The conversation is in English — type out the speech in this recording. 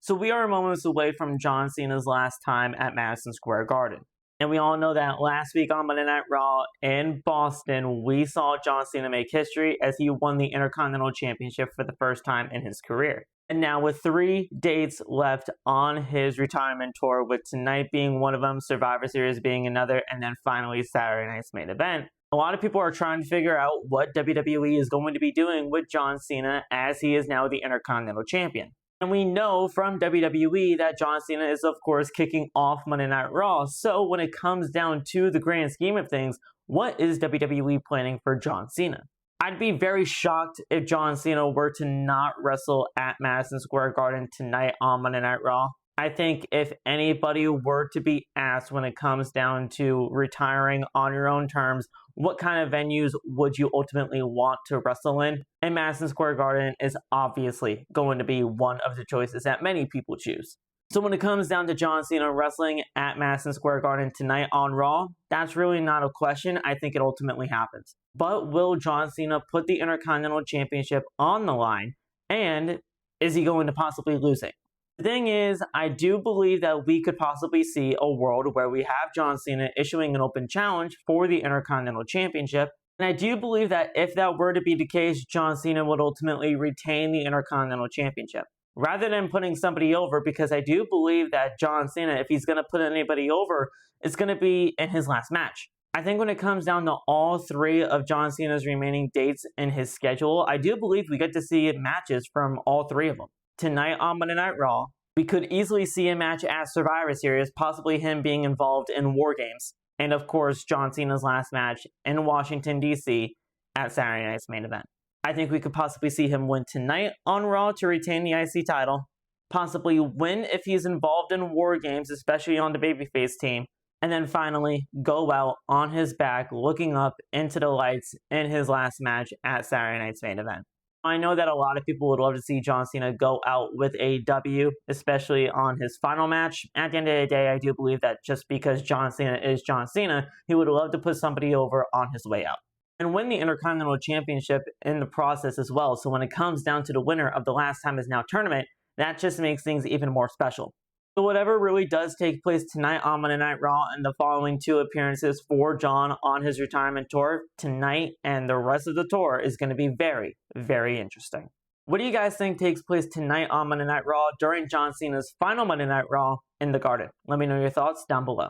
So we are moments away from John Cena's last time at Madison Square Garden. And we all know that last week on Monday Night Raw in Boston, we saw John Cena make history as he won the Intercontinental Championship for the first time in his career. And now with 3 dates left on his retirement tour, with tonight being one of them, Survivor Series being another, and then finally Saturday night's main event, a lot of people are trying to figure out what WWE is going to be doing with John Cena as he is now the Intercontinental Champion. And we know from WWE that John Cena is, of course, kicking off Monday Night Raw. So when it comes down to the grand scheme of things, what is WWE planning for John Cena? I'd be very shocked if John Cena were to not wrestle at Madison Square Garden tonight on Monday Night Raw. I think if anybody were to be asked when it comes down to retiring on your own terms, what kind of venues would you ultimately want to wrestle in? And Madison Square Garden is obviously going to be one of the choices that many people choose. So when it comes down to John Cena wrestling at Madison Square Garden tonight on Raw, that's really not a question. I think it ultimately happens. But will John Cena put the Intercontinental Championship on the line? And is he going to possibly lose it? The thing is, I do believe that we could possibly see a world where we have John Cena issuing an open challenge for the Intercontinental Championship. And I do believe that if that were to be the case, John Cena would ultimately retain the Intercontinental Championship, rather than putting somebody over, because I do believe that John Cena, if he's going to put anybody over, it's going to be in his last match. I think when it comes down to all 3 of John Cena's remaining dates in his schedule, I do believe we get to see matches from all 3 of them. Tonight on Monday Night Raw, we could easily see a match at Survivor Series, possibly him being involved in War Games. And of course, John Cena's last match in Washington, D.C. at Saturday night's main event. I think we could possibly see him win tonight on Raw to retain the IC title, possibly win if he's involved in War Games, especially on the babyface team, and then finally go out on his back looking up into the lights in his last match at Saturday night's main event. I know that a lot of people would love to see John Cena go out with a W, especially on his final match. At the end of the day, I do believe that just because John Cena is John Cena, he would love to put somebody over on his way out and win the Intercontinental Championship in the process as well. So when it comes down to the winner of the Last Time Is Now tournament, that just makes things even more special. So whatever really does take place tonight on Monday Night Raw and the following 2 appearances for John on his retirement tour tonight and the rest of the tour is going to be very, very interesting. What do you guys think takes place tonight on Monday Night Raw during John Cena's final Monday Night Raw in the Garden? Let me know your thoughts down below.